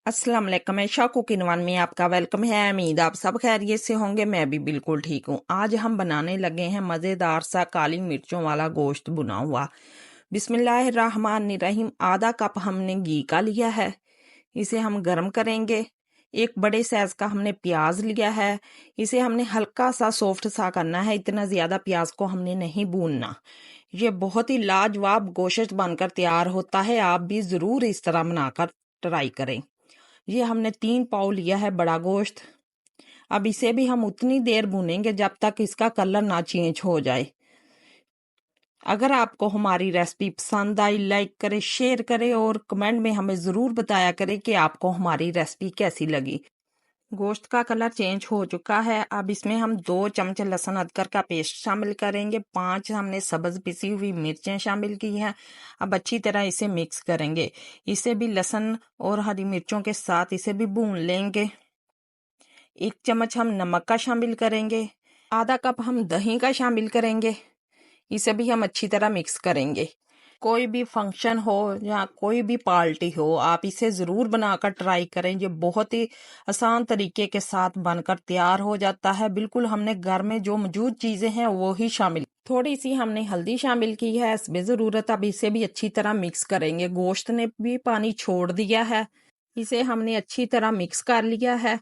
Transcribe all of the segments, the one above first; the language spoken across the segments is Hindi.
अस्सलाम वालेकुम। मैं शाकू किनवान में आपका वेलकम है। उम्मीद आप सब खैरियत से होंगे। मैं भी बिल्कुल ठीक हूँ। आज हम बनाने लगे हैं मज़ेदार सा काली मिर्चों वाला गोश्त भुना हुआ। बिस्मिल्लाहिर्रहमानिर्रहीम। आधा कप हमने घी का लिया है, इसे हम गर्म करेंगे। एक बड़े साइज का हमने प्याज लिया है, इसे हमने हल्का सा सॉफ्ट सा करना है। इतना ज़्यादा प्याज को हमने नहीं भूनना। ये बहुत ही लाजवाब गोश्त बनकर तैयार होता है। आप भी ज़रूर इस तरह बनाकर ट्राई करें। ये हमने 3 पाव लिया है बड़ा गोश्त। अब इसे भी हम उतनी देर भूनेंगे जब तक इसका कलर ना चेंज हो जाए। अगर आपको हमारी रेसिपी पसंद आई, लाइक करें, शेयर करें और कमेंट में हमें ज़रूर बताया करें कि आपको हमारी रेसिपी कैसी लगी। गोश्त का कलर चेंज हो चुका है। अब इसमें हम 2 चम्मच लहसुन अदरक का पेस्ट शामिल करेंगे। 5 हमने सब्ज पिसी हुई मिर्चें शामिल की हैं। अब अच्छी तरह इसे मिक्स करेंगे। इसे भी लहसुन और हरी मिर्चों के साथ इसे भी भून लेंगे। 1 चम्मच हम नमक का शामिल करेंगे। आधा कप हम दही का शामिल करेंगे। इसे भी हम अच्छी तरह मिक्स करेंगे। कोई भी फंक्शन हो या कोई भी पार्टी हो, आप इसे ज़रूर बनाकर ट्राई करें। ये बहुत ही आसान तरीके के साथ बनकर तैयार हो जाता है। बिल्कुल हमने घर में जो मौजूद चीज़ें हैं वो ही शामिल। थोड़ी सी हमने हल्दी शामिल की है इसमें ज़रूरत। अब इसे भी अच्छी तरह मिक्स करेंगे। गोश्त ने भी पानी छोड़ दिया है। इसे हमने अच्छी तरह मिक्स कर लिया है।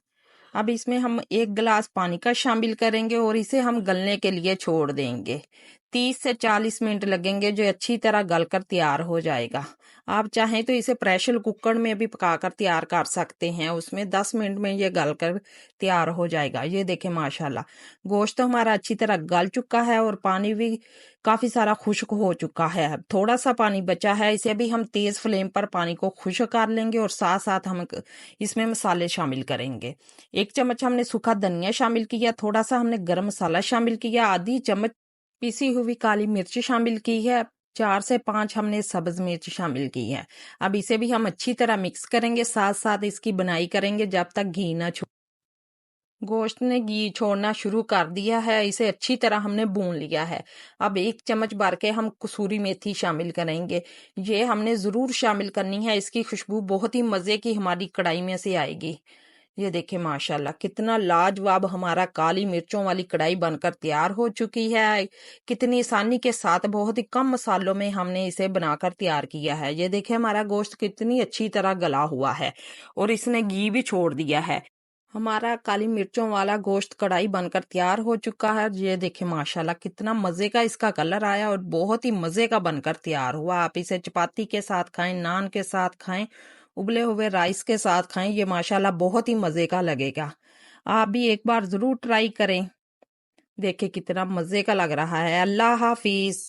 अब इसमें हम 1 गिलास पानी का शामिल करेंगे और इसे हम गलने के लिए छोड़ देंगे। 30 से 40 मिनट लगेंगे, जो अच्छी तरह गलकर तैयार हो जाएगा। आप चाहें तो इसे प्रेशर कुकर में भी पकाकर तैयार कर सकते हैं। उसमें 10 मिनट में ये गलकर तैयार हो जाएगा। ये देखें माशाल्लाह, गोश्त तो हमारा अच्छी तरह गल चुका है और पानी भी काफ़ी सारा खुश्क हो चुका है। अब थोड़ा सा पानी बचा है, इसे भी हम तेज़ फ्लेम पर पानी को खुश्क कर लेंगे और साथ साथ हम इसमें मसाले शामिल करेंगे। 1 चम्मच हमने सूखा धनिया शामिल किया। थोड़ा सा हमने गरम मसाला शामिल किया। आधी चम्मच पिसी हुई काली मिर्च शामिल की है। 4 से 5 हमने सब्ज मिर्च शामिल की है। अब इसे भी हम अच्छी तरह मिक्स करेंगे। साथ साथ इसकी बनाई करेंगे जब तक घी ना छोड़। गोश्त ने घी छोड़ना शुरू कर दिया है। इसे अच्छी तरह हमने भून लिया है। अब 1 चम्मच भर के हम कसूरी मेथी शामिल करेंगे। ये हमने ज़रूर शामिल करनी है। इसकी खुशबू बहुत ही मज़े की हमारी कढ़ाई में से आएगी। ये देखें माशाल्लाह, कितना लाजवाब हमारा काली मिर्चों वाली कढ़ाई बनकर तैयार हो चुकी है। कितनी आसानी के साथ बहुत ही कम मसालों में हमने इसे बनाकर तैयार किया है। ये देखें हमारा गोश्त कितनी अच्छी तरह गला हुआ है और इसने घी भी छोड़ दिया है। हमारा काली मिर्चों वाला गोश्त कढ़ाई बनकर तैयार हो चुका है। ये देखें माशाल्लाह, कितना मज़े का इसका कलर आया और बहुत ही मज़े का बनकर तैयार हुआ। आप इसे चपाती के साथ खाएं, नान के साथ खाएं, उबले हुए राइस के साथ खाएं। ये माशाल्लाह बहुत ही मज़े का लगेगा। आप भी एक बार ज़रूर ट्राई करें। देखें कितना मज़े का लग रहा है। अल्लाह हाफिज़।